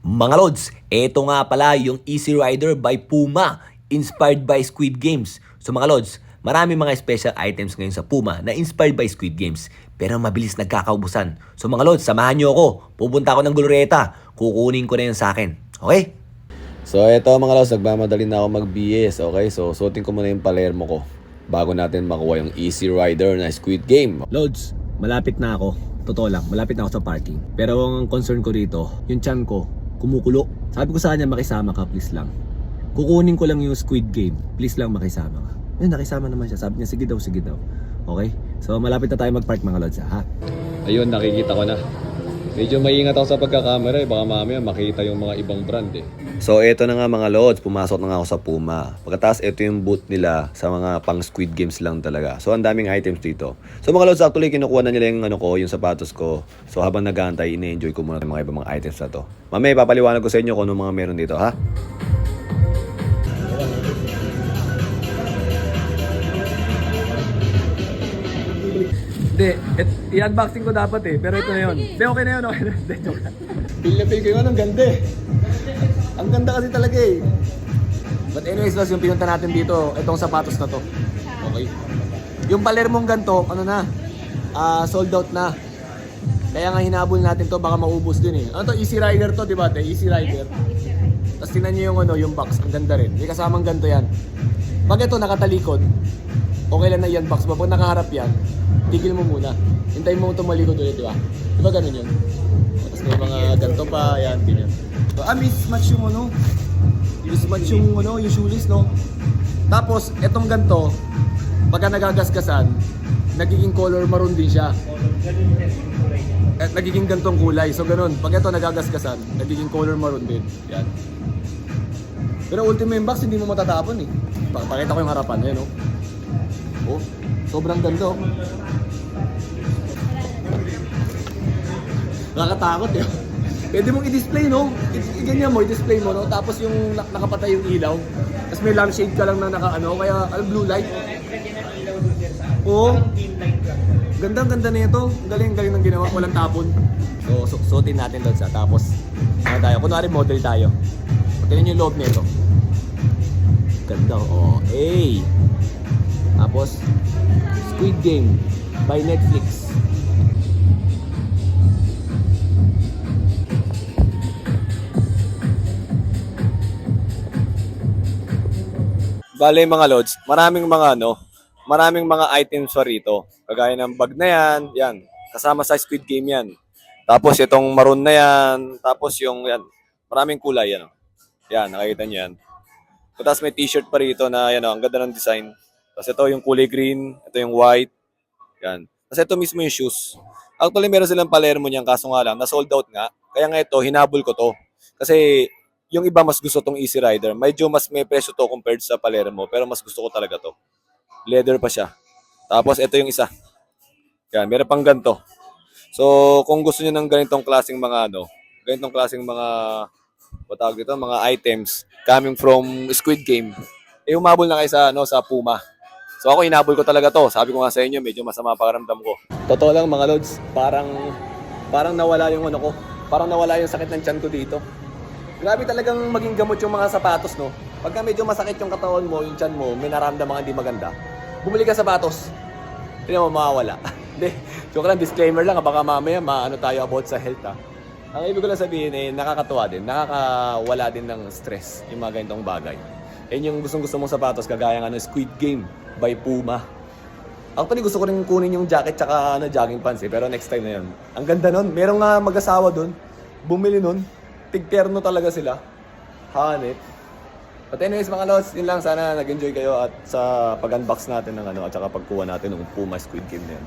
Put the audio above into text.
Mga Lods, eto nga pala yung Easy Rider by Puma, inspired by Squid Games. So mga Lods, marami mga special items ngayon sa Puma na inspired by Squid Games, pero mabilis nagkakaubusan. So mga Lods, samahan nyo ako. Pupunta ako ng Glorieta. Kukunin ko na yun sa akin. Okay? So eto mga Lods, nagmamadali na ako mag-BS, okay? So suotin ko muna yung Palermo ko bago natin makuha yung Easy Rider na Squid Game. Lods, malapit na ako. Totoo lang, malapit na ako sa parking. Pero ang concern ko rito, yung tiyan ko, kumukulo. Sabi ko sa kanya, makisama ka, please lang. Kukunin ko lang yung Squid Game. Please lang makisama ka. Yun, nakisama naman siya. Sabi niya, sige daw, sige daw. Okay? So, malapit na tayo mag-park mga Lods, ha? Ayun, nakikita ko na. Medyo maingat ako sa pagkakamera baka mamaya makita yung mga ibang brand So eto na nga mga Lods, pumasok na nga ako sa Puma. Pagkatapos ito yung booth nila sa mga pang Squid Games lang talaga. So ang daming items dito. So mga Lods, actually kinukuha na nila yung yung sapatos ko. So habang nag-aantay, ine-enjoy ko muna yung mga ibang mga items na to. Mamaya papaliwanag ko sa inyo kung ano mga meron dito, ha? Hindi, i-unboxing ko dapat pero ito na yun. Hindi, okay na yun, okay na. Hindi, joke lang. Feel na feel ko yun, ang ganda Ang ganda kasi talaga But anyways, Los, yung pinunta natin dito, itong sapatos na to. Okay. Yung Palermong ganito, sold out na. Kaya nga hinabol natin to, baka maubos din Ano to, Easy Rider to, di ba? Easy Rider. Tapos tingnan nyo yung box, ang ganda rin. May kasamang ganito yan. Pag ito nakatalikod, okay lang na yan box. Pag nakaharap yan, tigil mo muna. Hintayin mo tumalikod ulit, di ba? Di ba ganun yun? Tapos may mga ganito pa, yan, ganyan. So, mismatch yung mismatch yung yung shoelace, no? Tapos, etong ganito, pagka nagagasgasan, nagiging color maroon din siya. At nagiging gantong kulay. So, ganun. Pag ito nagagasgasan, nagiging color maroon din. Yan. Pero ultimate box, hindi mo matatapon Pakita ko yung harapan, no? Oh, sobrang ganda Nakakatakot Pwede mong i-display, no? Ganyan mo, i-display mo, no? Tapos yung nakapatay yung ilaw. Tapos may lampshade ka lang na kaya blue light. Oo. Ganda na ito. Galing ng ginawa. Walang tapon. So, suotin natin doon sa tapos. Tayo. Kunwari model tayo. Tingnan yung loob nito. Ganda, Hey! Tapos, Squid Game by Netflix. Bale mga Lods, maraming mga items pa rito. Kagaya ng bag na yan, kasama sa Squid Game yan. Tapos itong maroon na yan, tapos yung maraming kulay Yan, nakikita niyo yan. Tapos may t-shirt pa rito na ang ganda ng design. Tapos ito yung kulay green, ito yung white. Yan. Tapos ito mismo yung shoes. Actually meron silang Palermo niyan kaso nga lang, na-sold out nga. Kaya nga ito, hinabol ko to. Kasi yung iba mas gusto tong Easy Rider. Medyo mas may presyo to compared sa Palermo, pero mas gusto ko talaga to. Leather pa siya. Tapos ito yung isa. Yan, meron pang ganito. So, kung gusto niyo ng ganitong klaseng mga mga items coming from Squid Game, humabol na kayo sa Puma. So ako hinabol ko talaga to. Sabi ko nga sa inyo, medyo masama pakiramdam ko. Totoo lang mga Lods, parang nawala yung ko. Parang nawala yung sakit ng tiyan ko dito. Grabe talagang maging gamot yung mga sapatos, no? Pagka medyo masakit yung katawan mo, yung tiyan mo, may naramdaman hindi maganda, bumili ka sapatos. Hindi mo mawawala. Hindi, joke lang, disclaimer lang, baka mamaya tayo about sa health, Ang ibig ko lang sabihin nakakatuwa din, nakakawala din ng stress yung mga ganitong bagay. Yung gustong-gusto mong sapatos, kagaya ng Squid Game by Puma. Actually, gusto ko rin kunin yung jacket tsaka jogging pants pero next time na yun. Ang ganda nun, merong nga mag-asawa dun, bumili nun, tigterno talaga sila. Hanit. But anyways mga Lods, yun lang, sana nag-enjoy kayo at sa pag-unbox natin ng at saka pagkuha natin ng Puma Squid Game na yun.